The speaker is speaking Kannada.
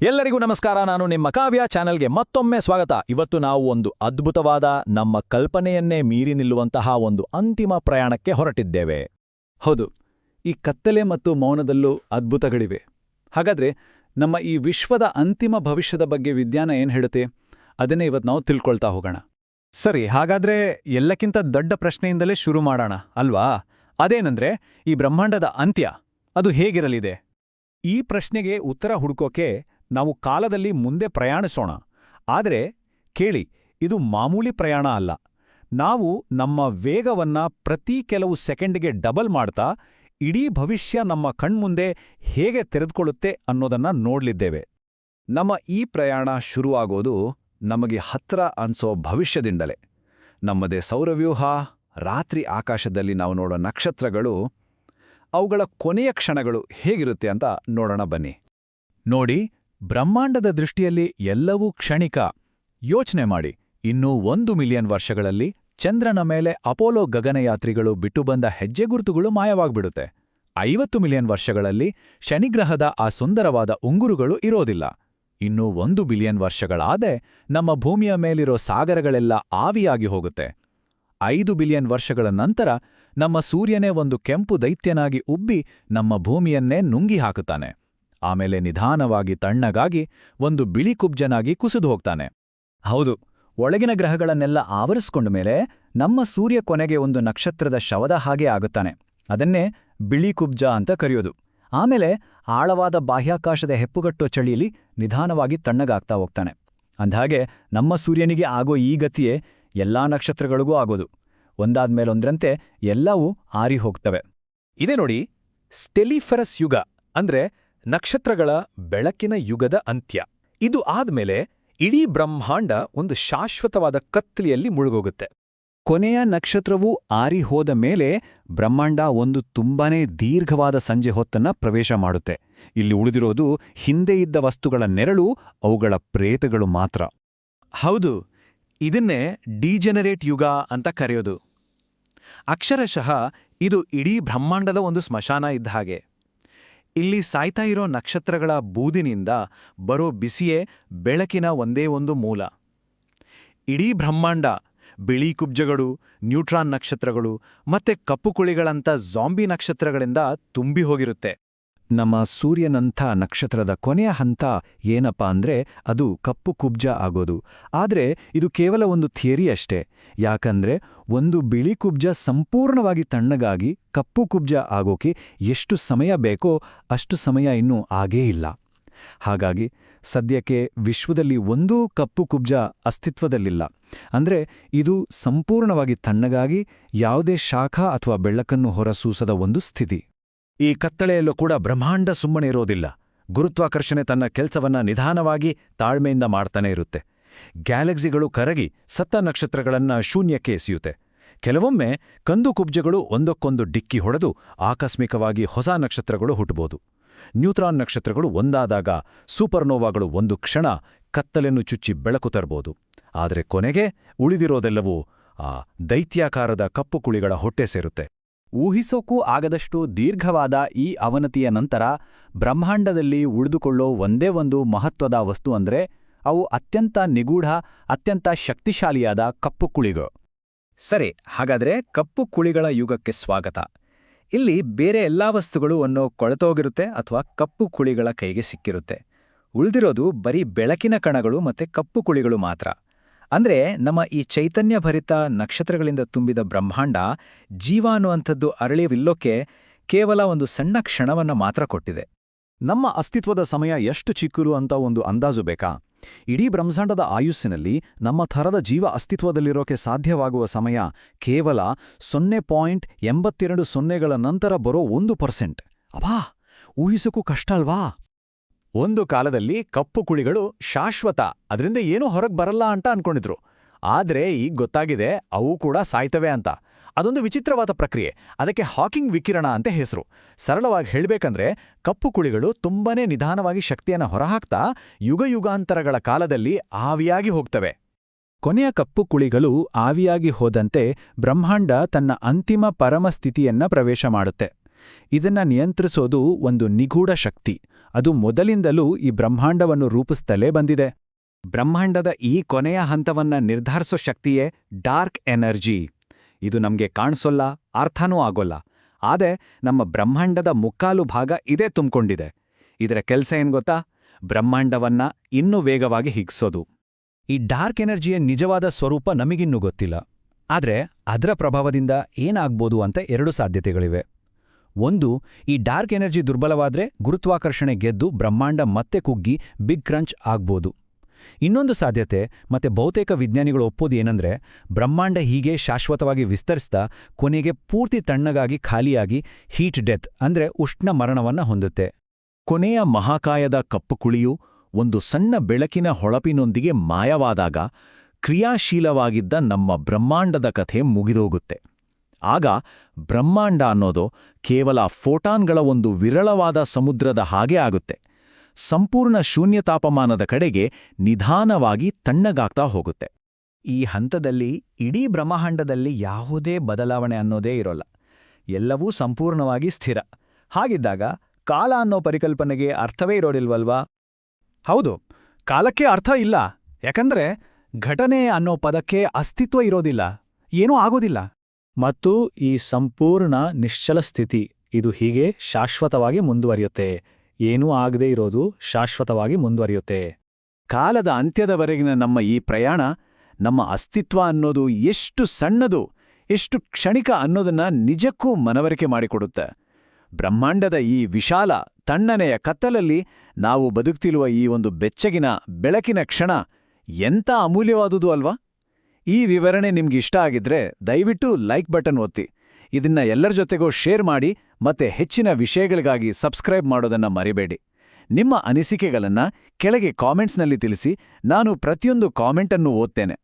ಎಲ್ಲರಿಗೂ ನಮಸ್ಕಾರ. ನಾನು ನಿಮ್ಮ ಕಾವ್ಯ ಚಾನೆಲ್ಗೆ ಮತ್ತೊಮ್ಮೆ ಸ್ವಾಗತ. ಇವತ್ತು ನಾವು ಒಂದು ಅದ್ಭುತವಾದ, ನಮ್ಮ ಕಲ್ಪನೆಯನ್ನೇ ಮೀರಿ ನಿಲ್ಲುವಂತಹ ಒಂದು ಅಂತಿಮ ಪ್ರಯಾಣಕ್ಕೆ ಹೊರಟಿದ್ದೇವೆ. ಹೌದು, ಈ ಕತ್ತಲೆ ಮತ್ತು ಮೌನದಲ್ಲೂ ಅದ್ಭುತಗಳಿವೆ. ಹಾಗಾದ್ರೆ ನಮ್ಮ ಈ ವಿಶ್ವದ ಅಂತಿಮ ಭವಿಷ್ಯದ ಬಗ್ಗೆ ವಿಜ್ಞಾನ ಏನ್ ಹೇಳುತ್ತೆ, ಅದನ್ನೇ ಇವತ್ತು ನಾವು ತಿಳ್ಕೊಳ್ತಾ ಹೋಗೋಣ. ಸರಿ, ಹಾಗಾದ್ರೆ ಎಲ್ಲಕ್ಕಿಂತ ದೊಡ್ಡ ಪ್ರಶ್ನೆಯಿಂದಲೇ ಶುರು ಮಾಡೋಣ ಅಲ್ವಾ? ಅದೇನಂದ್ರೆ, ಈ ಬ್ರಹ್ಮಾಂಡದ ಅಂತ್ಯ ಅದು ಹೇಗಿರಲಿದೆ? ಈ ಪ್ರಶ್ನೆಗೆ ಉತ್ತರ ಹುಡುಕೋಕೆ ನಾವು ಕಾಲದಲ್ಲಿ ಮುಂದೆ ಪ್ರಯಾಣಿಸೋಣ. ಆದರೆ ಕೇಳಿ, ಇದು ಮಾಮೂಲಿ ಪ್ರಯಾಣ ಅಲ್ಲ. ನಾವು ನಮ್ಮ ವೇಗವನ್ನ ಪ್ರತಿ ಕೆಲವು ಸೆಕೆಂಡ್ಗೆ ಡಬಲ್ ಮಾಡ್ತಾ ಇಡೀ ಭವಿಷ್ಯ ನಮ್ಮ ಕಣ್ಮುಂದೆ ಹೇಗೆ ತೆರೆದುಕೊಳ್ಳುತ್ತೆ ಅನ್ನೋದನ್ನ ನೋಡ್ಲಿದ್ದೇವೆ. ನಮ್ಮ ಈ ಪ್ರಯಾಣ ಶುರುವಾಗೋದು ನಮಗೆ ಹತ್ರ ಅನ್ಸೋ ಭವಿಷ್ಯದಿಂದಲೇ. ನಮ್ಮದೇ ಸೌರವ್ಯೂಹ, ರಾತ್ರಿ ಆಕಾಶದಲ್ಲಿ ನಾವು ನೋಡೋ ನಕ್ಷತ್ರಗಳು, ಅವುಗಳ ಕೊನೆಯ ಕ್ಷಣಗಳು ಹೇಗಿರುತ್ತೆ ಅಂತ ನೋಡೋಣ ಬನ್ನಿ. ನೋಡಿ, ಬ್ರಹ್ಮಾಂಡದ ದೃಷ್ಟಿಯಲ್ಲಿ ಎಲ್ಲವೂ ಕ್ಷಣಿಕ. ಯೋಚನೆ ಮಾಡಿ, ಇನ್ನೂ 1 ಮಿಲಿಯನ್ ವರ್ಷಗಳಲ್ಲಿ ಚಂದ್ರನ ಮೇಲೆ ಅಪೋಲೋ ಗಗನಯಾತ್ರಿಗಳು ಬಿಟ್ಟು ಬಂದ ಹೆಜ್ಜೆಗುರುತುಗಳು ಮಾಯವಾಗ್ಬಿಡುತ್ತೆ. 50 ಮಿಲಿಯನ್ ವರ್ಷಗಳಲ್ಲಿ ಶನಿಗ್ರಹದ ಆ ಸುಂದರವಾದ ಉಂಗುರುಗಳು ಇರೋದಿಲ್ಲ. ಇನ್ನೂ 1 ಬಿಲಿಯನ್ ವರ್ಷಗಳಾದೆ ನಮ್ಮ ಭೂಮಿಯ ಮೇಲಿರೋ ಸಾಗರಗಳೆಲ್ಲ ಆವಿಯಾಗಿ ಹೋಗುತ್ತೆ. 5 ಬಿಲಿಯನ್ ವರ್ಷಗಳ ನಂತರ ನಮ್ಮ ಸೂರ್ಯನೇ ಒಂದು ಕೆಂಪು ದೈತ್ಯನಾಗಿ ಉಬ್ಬಿ ನಮ್ಮ ಭೂಮಿಯನ್ನೇ ನುಂಗಿ ಹಾಕುತ್ತಾನೆ. ಆಮೇಲೆ ನಿಧಾನವಾಗಿ ತಣ್ಣಗಾಗಿ ಒಂದು ಬಿಳಿ ಕುಬ್ಜನಾಗಿ ಕುಸಿದು ಹೋಗ್ತಾನೆ. ಹೌದು, ಒಳಗಿನ ಗ್ರಹಗಳನ್ನೆಲ್ಲ ಆವರಿಸ್ಕೊಂಡ ಮೇಲೆ ನಮ್ಮ ಸೂರ್ಯ ಕೊನೆಗೆ ಒಂದು ನಕ್ಷತ್ರದ ಶವದ ಹಾಗೆ ಆಗುತ್ತಾನೆ. ಅದನ್ನೇ ಬಿಳಿ ಕುಬ್ಜ ಅಂತ ಕರೆಯೋದು. ಆಮೇಲೆ ಆಳವಾದ ಬಾಹ್ಯಾಕಾಶದ ಹೆಪ್ಪುಗಟ್ಟೋ ಚಳಿಯಲ್ಲಿ ನಿಧಾನವಾಗಿ ತಣ್ಣಗಾಗ್ತಾ ಹೋಗ್ತಾನೆ. ಅಂದ್ಹಾಗೆ ನಮ್ಮ ಸೂರ್ಯನಿಗೆ ಆಗೋ ಈ ಗತಿಯೇ ಎಲ್ಲಾ ನಕ್ಷತ್ರಗಳಿಗೂ ಆಗೋದು. ಒಂದಾದ್ಮೇಲೊಂದ್ರಂತೆ ಎಲ್ಲವೂ ಆರಿ ಹೋಗ್ತವೆ. ಇದೇ ನೋಡಿ ಸ್ಟೆಲಿಫೆರಸ್ ಯುಗ, ಅಂದ್ರೆ ನಕ್ಷತ್ರಗಳ ಬೆಳಕಿನ ಯುಗದ ಅಂತ್ಯ. ಇದು ಆದ್ಮೇಲೆ ಇಡೀ ಬ್ರಹ್ಮಾಂಡ ಒಂದು ಶಾಶ್ವತವಾದ ಕತ್ತಲೆಯಲ್ಲಿ ಮುಳುಗೋಗುತ್ತೆ. ಕೊನೆಯ ನಕ್ಷತ್ರವೂ ಆರಿ ಹೋದ ಮೇಲೆ ಬ್ರಹ್ಮಾಂಡ ಒಂದು ತುಂಬಾನೇ ದೀರ್ಘವಾದ ಸಂಜೆ ಹೊತ್ತನ್ನ ಪ್ರವೇಶ ಮಾಡುತ್ತೆ. ಇಲ್ಲಿ ಉಳಿದಿರೋದು ಹಿಂದೆ ಇದ್ದ ವಸ್ತುಗಳ ನೆರಳು, ಅವುಗಳ ಪ್ರೇತಗಳು ಮಾತ್ರ. ಹೌದು, ಇದನ್ನೇ ಡಿಜೆನರೇಟ್ ಯುಗ ಅಂತ ಕರೆಯೋದು. ಅಕ್ಷರಶಃ ಇದು ಇಡೀ ಬ್ರಹ್ಮಾಂಡದ ಒಂದು ಸ್ಮಶಾನ ಇದ್ದ ಹಾಗೆ. ಇಲ್ಲಿ ಸಾಯ್ತಾ ಇರೋ ನಕ್ಷತ್ರಗಳ ಬೂದಿನಿಂದ ಬರೋ ಬಿಸಿಯೇ ಬೆಳಕಿನ ಒಂದೇ ಒಂದು ಮೂಲ. ಇಡೀ ಬ್ರಹ್ಮಾಂಡ ಬಿಳಿ ಕುಬ್ಜಗಳು, ನ್ಯೂಟ್ರಾನ್ ನಕ್ಷತ್ರಗಳು ಮತ್ತೆ ಕಪ್ಪು ಕುಳಿಗಳಂಥ ಝಾಂಬಿ ನಕ್ಷತ್ರಗಳಿಂದ ತುಂಬಿ ಹೋಗಿರುತ್ತೆ. ನಮ್ಮ ಸೂರ್ಯನಂಥ ನಕ್ಷತ್ರದ ಕೊನೆಯ ಹಂತ ಏನಪ್ಪಾ ಅಂದ್ರೆ ಅದು ಕಪ್ಪು ಕುಬ್ಜ ಆಗೋದು. ಆದ್ರೆ ಇದು ಕೇವಲ ಒಂದು ಥಿಯರಿ ಅಷ್ಟೇ. ಯಾಕಂದ್ರೆ ಒಂದು ಬಿಳಿ ಕುಬ್ಜ ಸಂಪೂರ್ಣವಾಗಿ ತಣ್ಣಗಾಗಿ ಕಪ್ಪು ಕುಬ್ಜ ಆಗೋಕೆ ಎಷ್ಟು ಸಮಯ ಬೇಕೋ ಅಷ್ಟು ಸಮಯ ಇನ್ನೂ ಆಗೇ ಇಲ್ಲ. ಹಾಗಾಗಿ ಸದ್ಯಕ್ಕೆ ವಿಶ್ವದಲ್ಲಿ ಒಂದೂ ಕಪ್ಪು ಕುಬ್ಜ ಅಸ್ತಿತ್ವದಲ್ಲಿಲ್ಲ. ಅಂದ್ರೆ ಇದು ಸಂಪೂರ್ಣವಾಗಿ ತಣ್ಣಗಾಗಿ ಯಾವುದೇ ಶಾಖ ಅಥವಾ ಬೆಳಕನ್ನು ಹೊರಸೂಸದ ಒಂದು ಸ್ಥಿತಿ. ಈ ಕತ್ತಳೆಯಲ್ಲೂ ಕೂಡ ಬ್ರಹ್ಮಾಂಡ ಸುಮ್ಮನೆ ಇರೋದಿಲ್ಲ. ಗುರುತ್ವಾಕರ್ಷಣೆ ತನ್ನ ಕೆಲಸವನ್ನ ನಿಧಾನವಾಗಿ ತಾಳ್ಮೆಯಿಂದ ಮಾಡ್ತಾನೆ ಇರುತ್ತೆ. ಗ್ಯಾಲಕ್ಸಿಗಳು ಕರಗಿ ಸತ್ತ ನಕ್ಷತ್ರಗಳನ್ನ ಶೂನ್ಯಕ್ಕೆ ಎಸೆಯುತ್ತೆ. ಕೆಲವೊಮ್ಮೆ ಕಂದು ಕುಬ್ಜಗಳು ಒಂದಕ್ಕೊಂದು ಡಿಕ್ಕಿ ಹೊಡೆದು ಆಕಸ್ಮಿಕವಾಗಿ ಹೊಸ ನಕ್ಷತ್ರಗಳು ಹುಟ್ಟಬಹುದು. ನ್ಯೂಟ್ರಾನ್ ನಕ್ಷತ್ರಗಳು ಒಂದಾದಾಗ ಸೂಪರ್ನೋವಾಗಳು ಒಂದು ಕ್ಷಣ ಕತ್ತಲೆಯನ್ನು ಚುಚ್ಚಿ ಬೆಳಕು ತರಬಹುದು. ಆದರೆ ಕೊನೆಗೆ ಉಳಿದಿರೋದೆಲ್ಲವೂ ಆ ದೈತ್ಯಾಕಾರದ ಕಪ್ಪು ಕುಳಿಗಳ ಹೊಟ್ಟೆ ಸೇರುತ್ತೆ. ಊಹಿಸೋಕೂ ಆಗದಷ್ಟು ದೀರ್ಘವಾದ ಈ ಅವನತಿಯ ನಂತರ ಬ್ರಹ್ಮಾಂಡದಲ್ಲಿ ಉಳಿದುಕೊಳ್ಳೋ ಒಂದೇ ಒಂದು ಮಹತ್ವದ ವಸ್ತು ಅಂದ್ರೆ ಅವು ಅತ್ಯಂತ ನಿಗೂಢ, ಅತ್ಯಂತ ಶಕ್ತಿಶಾಲಿಯಾದ ಕಪ್ಪು ಕುಳಿಗಳು. ಸರಿ, ಹಾಗಾದ್ರೆ ಕಪ್ಪು ಕುಳಿಗಳ ಯುಗಕ್ಕೆ ಸ್ವಾಗತ. ಇಲ್ಲಿ ಬೇರೆ ಎಲ್ಲಾ ವಸ್ತುಗಳು ಅನ್ನೋ ಕೊಳೆತೋಗಿರುತ್ತೆ ಅಥವಾ ಕಪ್ಪು ಕುಳಿಗಳ ಕೈಗೆ ಸಿಕ್ಕಿರುತ್ತೆ. ಉಳಿದಿರೋದು ಬರೀ ಬೆಳಕಿನ ಕಣಗಳು ಮತ್ತೆ ಕಪ್ಪು ಕುಳಿಗಳು ಮಾತ್ರ. ಅಂದ್ರೆ ನಮ್ಮ ಈ ಚೈತನ್ಯಭರಿತ ನಕ್ಷತ್ರಗಳಿಂದ ತುಂಬಿದ ಬ್ರಹ್ಮಾಂಡ ಜೀವ ಅನ್ನುವಂಥದ್ದು ಅರಳಿವಿಲ್ಲೋಕೆ ಕೇವಲ ಒಂದು ಸಣ್ಣ ಕ್ಷಣವನ್ನ ಮಾತ್ರ ಕೊಟ್ಟಿದೆ. ನಮ್ಮ ಅಸ್ತಿತ್ವದ ಸಮಯ ಎಷ್ಟು ಚಿಕ್ಕದು ಅಂತ ಒಂದು ಅಂದಾಜು ಬೇಕಾ? ಇಡೀ ಬ್ರಹ್ಮಾಂಡದ ಆಯುಸ್ಸಿನಲ್ಲಿ ನಮ್ಮ ಥರದ ಜೀವ ಅಸ್ತಿತ್ವದಲ್ಲಿರೋಕೆ ಸಾಧ್ಯವಾಗುವ ಸಮಯ ಕೇವಲ 0.82 ನಂತರ ಬರೋ 1%. ಅಬ್ಬಾ, ಊಹಿಸೋಕ್ಕೂ ಕಷ್ಟ ಅಲ್ವಾ? ಒಂದು ಕಾಲದಲ್ಲಿ ಕಪ್ಪು ಕುಳಿಗಳು ಶಾಶ್ವತ, ಅದರಿಂದ ಏನೂ ಹೊರಗೆ ಬರಲ್ಲ ಅಂತ ಅನ್ಕೊಂಡಿದ್ರು. ಆದ್ರೆ ಈಗ ಗೊತ್ತಾಗಿದೆ ಅವು ಕೂಡ ಸಾಯ್ತವೆ ಅಂತ. ಅದೊಂದು ವಿಚಿತ್ರವಾದ ಪ್ರಕ್ರಿಯೆ. ಅದಕ್ಕೆ ಹಾಕಿಂಗ್ ವಿಕಿರಣ ಅಂತ ಹೆಸರು. ಸರಳವಾಗಿ ಹೇಳಬೇಕಂದ್ರೆ ಕಪ್ಪು ಕುಳಿಗಳು ತುಂಬಾನೇ ನಿಧಾನವಾಗಿ ಶಕ್ತಿಯನ್ನು ಹೊರಹಾಕ್ತಾ ಯುಗಯುಗಾಂತರಗಳ ಕಾಲದಲ್ಲಿ ಆವಿಯಾಗಿ ಹೋಗ್ತವೆ. ಕೊನೆಯ ಕಪ್ಪು ಕುಳಿಗಳು ಆವಿಯಾಗಿ ಹೋದಂತೆ ಬ್ರಹ್ಮಾಂಡ ತನ್ನ ಅಂತಿಮ ಪರಮಸ್ಥಿತಿಯನ್ನ ಪ್ರವೇಶ ಮಾಡುತ್ತೆ. ಇದನ್ನ ನಿಯಂತ್ರಿಸೋದು ಒಂದು ನಿಗೂಢ ಶಕ್ತಿ. ಅದು ಮೊದಲಿಂದಲೂ ಈ ಬ್ರಹ್ಮಾಂಡವನ್ನು ರೂಪಿಸ್ತಲೇ ಬಂದಿದೆ. ಬ್ರಹ್ಮಾಂಡದ ಈ ಕೊನೆಯ ಹಂತವನ್ನ ನಿರ್ಧರಿಸೋ ಶಕ್ತಿಯೇ ಡಾರ್ಕ್ ಎನರ್ಜಿ. ಇದು ನಮ್ಗೆ ಕಾಣಿಸೋಲ್ಲ, ಅರ್ಥನೂ ಆಗೋಲ್ಲ. ಆದ್ರೆ ನಮ್ಮ ಬ್ರಹ್ಮಾಂಡದ ಮುಕ್ಕಾಲು ಭಾಗ ಇದೇ ತುಂಬಿಕೊಂಡಿದೆ. ಇದರ ಕೆಲ್ಸ ಏನ್ ಗೊತ್ತಾ? ಬ್ರಹ್ಮಾಂಡವನ್ನ ಇನ್ನೂ ವೇಗವಾಗಿ ಹಿಗ್ಸೋದು. ಈ ಡಾರ್ಕ್ ಎನರ್ಜಿಯ ನಿಜವಾದ ಸ್ವರೂಪ ನಮಗಿನ್ನೂ ಗೊತ್ತಿಲ್ಲ. ಆದ್ರೆ ಅದರ ಪ್ರಭಾವದಿಂದ ಏನಾಗ್ಬೋದು ಅಂತ 2 ಸಾಧ್ಯತೆಗಳಿವೆ. ಒಂದು, ಈ ಡಾರ್ಕ್ ಎನರ್ಜಿ ದುರ್ಬಲವಾದ್ರೆ ಗುರುತ್ವಾಕರ್ಷಣೆ ಗೆದ್ದು ಬ್ರಹ್ಮಾಂಡ ಮತ್ತೆ ಕುಗ್ಗಿ ಬಿಗ್ ಕ್ರಂಚ್ ಆಗ್ಬೋದು. ಇನ್ನೊಂದು ಸಾಧ್ಯತೆ, ಮತ್ತೆ ಬಹುತೇಕ ವಿಜ್ಞಾನಿಗಳು ಒಪ್ಪೋದು ಏನಂದ್ರೆ, ಬ್ರಹ್ಮಾಂಡ ಹೀಗೆ ಶಾಶ್ವತವಾಗಿ ವಿಸ್ತರಿಸ್ತಾ ಕೊನೆಗೆ ಪೂರ್ತಿ ತಣ್ಣಗಾಗಿ ಖಾಲಿಯಾಗಿ ಹೀಟ್ ಡೆತ್ ಅಂದ್ರೆ ಉಷ್ಣ ಮರಣವನ್ನ ಹೊಂದುತ್ತೆ. ಕೊನೆಯ ಮಹಾಕಾಯದ ಕಪ್ಪುಕುಳಿಯು ಒಂದು ಸಣ್ಣ ಬೆಳಕಿನ ಹೊಳಪಿನೊಂದಿಗೆ ಮಾಯವಾದಾಗ ಕ್ರಿಯಾಶೀಲವಾಗಿದ್ದ ನಮ್ಮ ಬ್ರಹ್ಮಾಂಡದ ಕಥೆ ಮುಗಿದೋಗುತ್ತೆ. ಆಗ ಬ್ರಹ್ಮಾಂಡ ಅನ್ನೋದು ಕೇವಲ ಫೋಟಾನ್ಗಳ ಒಂದು ವಿರಳವಾದ ಸಮುದ್ರದ ಹಾಗೆ ಆಗುತ್ತೆ. ಸಂಪೂರ್ಣ ಶೂನ್ಯತಾಪಮಾನದ ಕಡೆಗೆ ನಿಧಾನವಾಗಿ ತಣ್ಣಗಾಗ್ತಾ ಹೋಗುತ್ತೆ. ಈ ಹಂತದಲ್ಲಿ ಇಡೀ ಬ್ರಹ್ಮಾಂಡದಲ್ಲಿ ಯಾವುದೇ ಬದಲಾವಣೆ ಅನ್ನೋದೇ ಇರೋಲ್ಲ. ಎಲ್ಲವೂ ಸಂಪೂರ್ಣವಾಗಿ ಸ್ಥಿರ. ಹಾಗಿದ್ದಾಗ ಕಾಲ ಅನ್ನೋ ಪರಿಕಲ್ಪನೆಗೆ ಅರ್ಥವೇ ಇರೋದಿಲ್ವಲ್ವಾ? ಹೌದು, ಕಾಲಕ್ಕೆ ಅರ್ಥ ಇಲ್ಲ. ಯಾಕಂದ್ರೆ ಘಟನೆ ಅನ್ನೋ ಪದಕ್ಕೆ ಅಸ್ತಿತ್ವ ಇರೋದಿಲ್ಲ, ಏನೂ ಆಗೋದಿಲ್ಲ. ಮತ್ತು ಈ ಸಂಪೂರ್ಣ ನಿಶ್ಚಲ ಸ್ಥಿತಿ ಇದು ಹೀಗೆ ಶಾಶ್ವತವಾಗಿ ಮುಂದುವರಿಯುತ್ತೆ. ಏನೂ ಆಗದೇ ಇರೋದು ಶಾಶ್ವತವಾಗಿ ಮುಂದುವರಿಯುತ್ತೆ. ಕಾಲದ ಅಂತ್ಯದವರೆಗಿನ ನಮ್ಮ ಈ ಪ್ರಯಾಣ, ನಮ್ಮ ಅಸ್ತಿತ್ವ ಅನ್ನೋದು ಎಷ್ಟು ಸಣ್ಣದು, ಎಷ್ಟು ಕ್ಷಣಿಕ ಅನ್ನೋದನ್ನ ನಿಜಕ್ಕೂ ಮನವರಿಕೆ ಮಾಡಿಕೊಡುತ್ತೆ. ಬ್ರಹ್ಮಾಂಡದ ಈ ವಿಶಾಲ ತಣ್ಣನೆಯ ಕತ್ತಲಲ್ಲಿ ನಾವು ಬದುಕ್ತಿರುವ ಈ ಒಂದು ಬೆಚ್ಚಗಿನ ಬೆಳಕಿನ ಕ್ಷಣ ಎಂಥ ಅಮೂಲ್ಯವಾದುದು ಅಲ್ವಾ? ಈ ವಿವರಣೆ ನಿಮ್ಗಿಷ್ಟ ಆಗಿದ್ರೆ ದಯವಿಟ್ಟು ಲೈಕ್ ಬಟನ್ ಒತ್ತಿ. ಇದನ್ನ ಎಲ್ಲರ ಜೊತೆಗೂ ಶೇರ್ ಮಾಡಿ ಮತ್ತೆ ಹೆಚ್ಚಿನ ವಿಷಯಗಳಿಗಾಗಿ ಸಬ್ಸ್ಕ್ರೈಬ್ ಮಾಡೋದನ್ನ ಮರಿಬೇಡಿ. ನಿಮ್ಮ ಅನಿಸಿಕೆಗಳನ್ನ ಕೆಳಗೆ ಕಾಮೆಂಟ್ಸ್ನಲ್ಲಿ ತಿಳಿಸಿ. ನಾನು ಪ್ರತಿಯೊಂದು ಕಾಮೆಂಟನ್ನು ಓದ್ತೇನೆ.